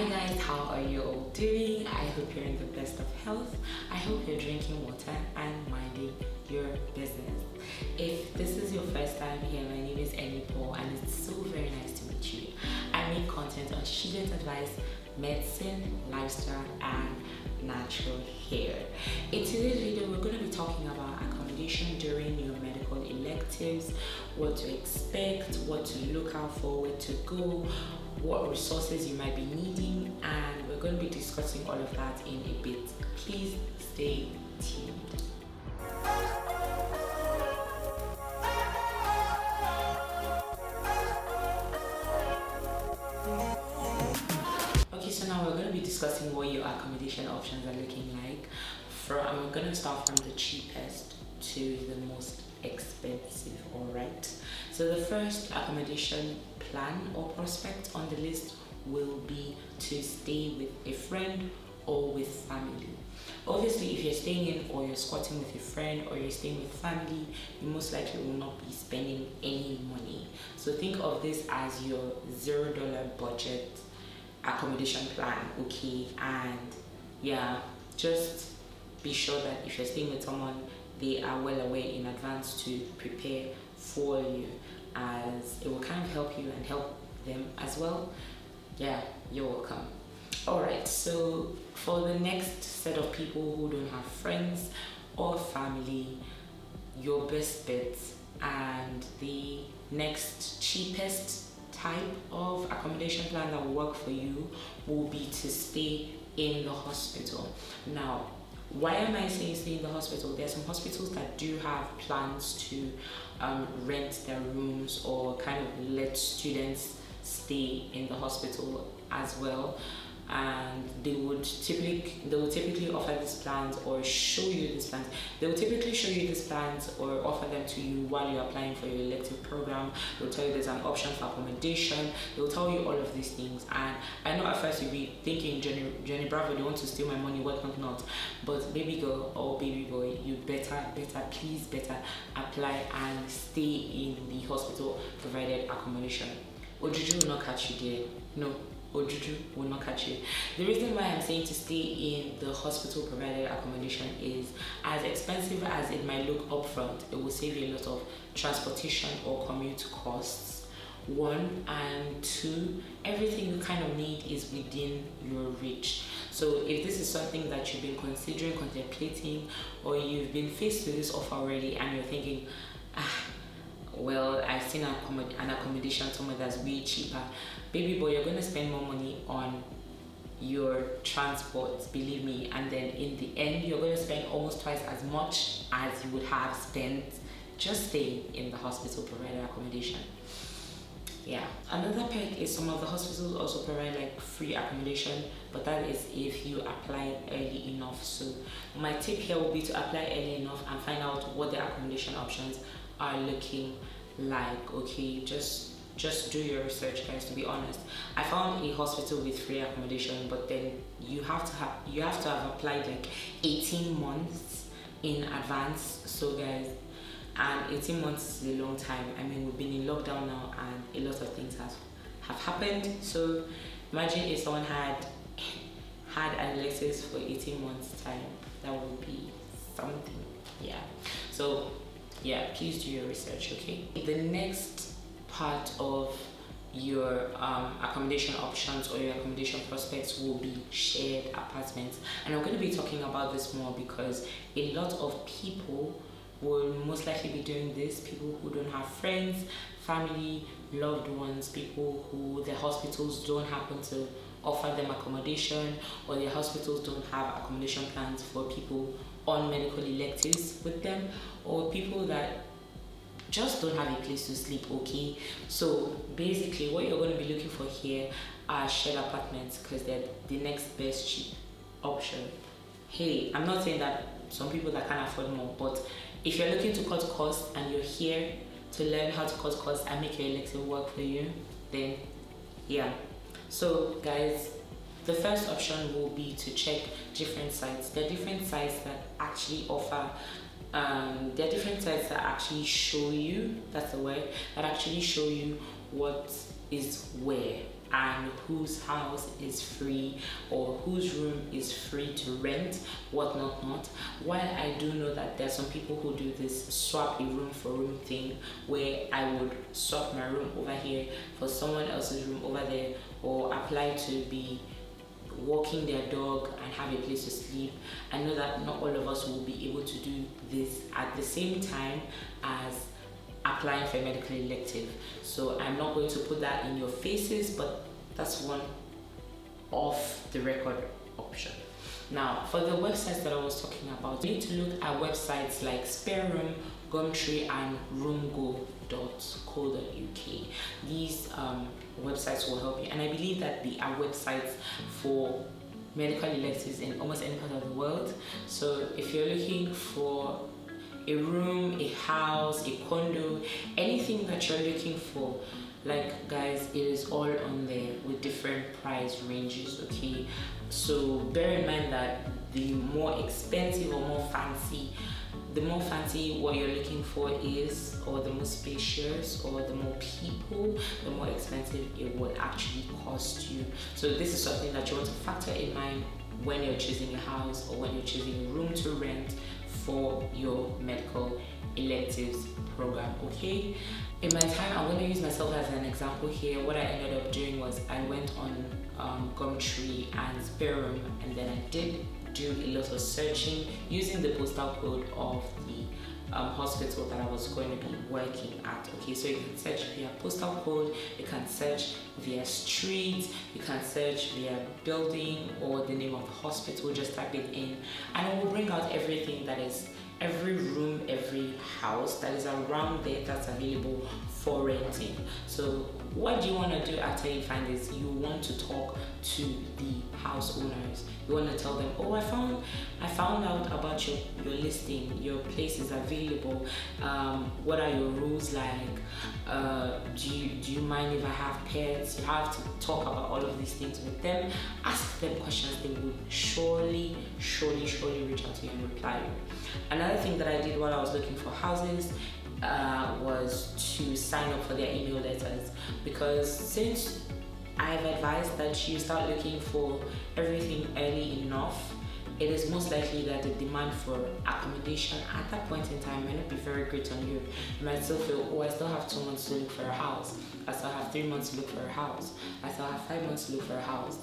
Hi guys, how are you all doing? I hope you're in the best of health. I hope you're drinking water and minding your business. If this is your first time here, my name is Enii and it's so very nice to meet you. I make content on student advice, medicine, lifestyle, and natural hair. In today's video, we're going to be talking about accommodation during your medical electives, what to expect, what to look out for, where to go, what resources you might be needing, and we're going to be discussing all of that in a bit. Please stay tuned. Okay, so now we're going to be discussing what your accommodation options are looking like. I'm going to start from the cheapest to the most expensive. All right, so the first accommodation plan or prospect on the list will be to stay with a friend or with family. Obviously, if you're staying in or you're squatting with a friend or you're staying with family, you most likely will not be spending any money. So think of this as your $0 budget accommodation plan, okay? And yeah, just be sure that if you're staying with someone, they are well aware in advance to prepare for you, as it will kind of help you and help them as well. Yeah, you're welcome. Alright, so for the next set of people who don't have friends or family, your best bet and the next cheapest type of accommodation plan that will work for you will be to stay in the hospital. Now, why am I saying stay in the hospital? There are some hospitals that do have plans to rent their rooms or kind of let students stay in the hospital as well, and they will typically offer these plans or show you these plans. They will typically show you these plans or offer them to you while you're applying for your elective program. They'll tell you there's an option for accommodation. They'll tell you all of these things, and I know at first you'll be thinking, Jenny Bravo, they want to steal my money, what not. But baby girl or baby boy, you better apply and stay in the hospital provided accommodation. Ojuju will not catch you there. No, Ojuju will not catch you. The reason why I'm saying to stay in the hospital provided accommodation is, as expensive as it might look upfront, it will save you a lot of transportation or commute costs. One, and two, everything you kind of need is within your reach. So if this is something that you've been considering, contemplating, or you've been faced with this offer already and you're thinking, well, I've seen an accommodation somewhere that's way cheaper, baby boy, you're going to spend more money on your transport, believe me, and then in the end you're going to spend almost twice as much as you would have spent just staying in the hospital provided accommodation. Yeah, another perk is some of the hospitals also provide like free accommodation, but that is if you apply early enough. So my tip here will be to apply early enough and find out what the accommodation options are looking like. Okay, just do your research, guys. To be honest, I found a hospital with free accommodation, but then you have to have applied like 18 months in advance. So guys, and 18 months is a long time. I mean, we've been in lockdown now and a lot of things have happened. So imagine if someone had an electives for 18 months time, that would be something. Yeah, so yeah, please do your research. Okay, the next part of your accommodation options or your accommodation prospects will be shared apartments, and I'm going to be talking about this more because a lot of people will most likely be doing this. People who don't have friends, family, loved ones, people who their hospitals don't happen to offer them accommodation, or their hospitals don't have accommodation plans for people on medical electives with them, or people that just don't have a place to sleep. Okay, so basically what you're going to be looking for here are shared apartments, because they're the next best cheap option. Hey, I'm not saying that some people that can't afford more, but if you're looking to cut costs and you're here to learn how to cut costs and make your elective work for you, then yeah. So guys, the first option will be to check different sites. There are different sites that actually offer there are different sites that actually show you, that's the word, that actually show you what is where and whose house is free or whose room is free to rent, not. While I do know that there are some people who do this swap a room for room thing, where I would swap my room over here for someone else's room over there, or apply to be walking their dog and have a place to sleep. I know that not all of us will be able to do this at the same time as applying for a medical elective. So I'm not going to put that in your faces, but that's one off the record option. Now, for the websites that I was talking about, you need to look at websites like Spare Room, Gumtree, and roomgo.co.uk. These websites will help you, and I believe that they are websites for medical electives in almost any part of the world. So if you're looking for a room, a house, a condo, anything that you're looking for, like, guys, it is all on there with different price ranges, okay? So bear in mind that the more expensive or more fancy what you're looking for is, or the more spacious, or the more people, the more expensive it will actually cost you. So this is something that you want to factor in mind when you're choosing a house or when you're choosing a room to rent for your medical electives program, okay? In my time, I'm going to use myself as an example here. What I ended up doing was I went on Gumtree and Spare Room, and then I did do a lot of searching using the postal code of the hospital that I was going to be working at. Okay, so you can search via postal code, you can search via street, you can search via building or the name of the hospital. Just type it in and it will bring out everything that is, every room, every house that is around there that's available for renting. So what do you want to do after you find this? You want to talk to the house owners. You want to tell them, oh, I found out about your listing, your place is available. What are your rules like? Do you mind if I have pets? You have to talk about all of these things with them. Ask them questions. They would surely reach out to you and reply you. Another thing that I did while I was looking for houses was to sign up for their email letters, because since I've advised that you start looking for everything early enough, it is most likely that the demand for accommodation at that point in time might not be very great on you. You might still feel, oh, I still have 2 months to look for a house. I still have 3 months to look for a house. I still have 5 months to look for a house.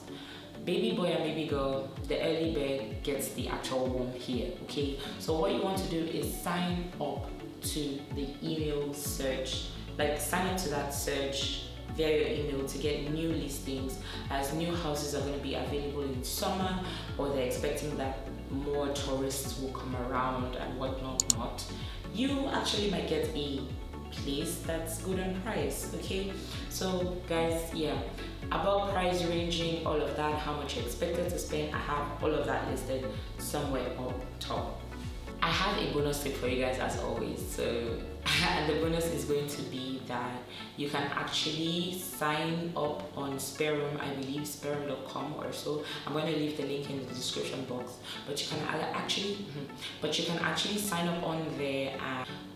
Baby boy and baby girl, the early bird gets the actual worm here, okay? So what you want to do is sign up to the email search, like sign up to that search via your email to get new listings, as new houses are going to be available in summer, or they're expecting that more tourists will come around and whatnot. You actually might get a place that's good on price, okay? So guys, yeah, about price ranging, all of that, how much you're expected to spend, I have all of that listed somewhere up top. I have a bonus tip for you guys as always. So and the bonus is going to be that you can actually sign up on Spare Room, I believe spareroom.com or so. I'm going to leave the link in the description box, but you can actually sign up on there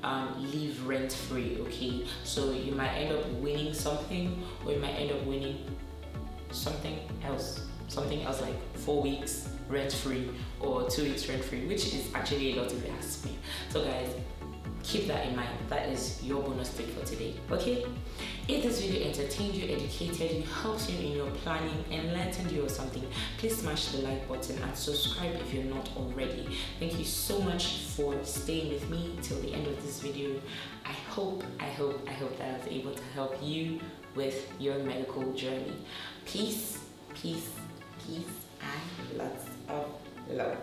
and leave rent free, okay? So you might end up winning something, or you might end up winning something else like 4 weeks rent free or 2 weeks rent free, which is actually a lot if you ask me. So guys, keep that in mind. That is your bonus tip for today, okay? If this video entertained you, educated you, helped you in your planning, enlightened you or something, please smash the like button and subscribe if you're not already. Thank you so much for staying with me till the end of this video. I hope that I was able to help you with your medical journey. Peace, and lots of love.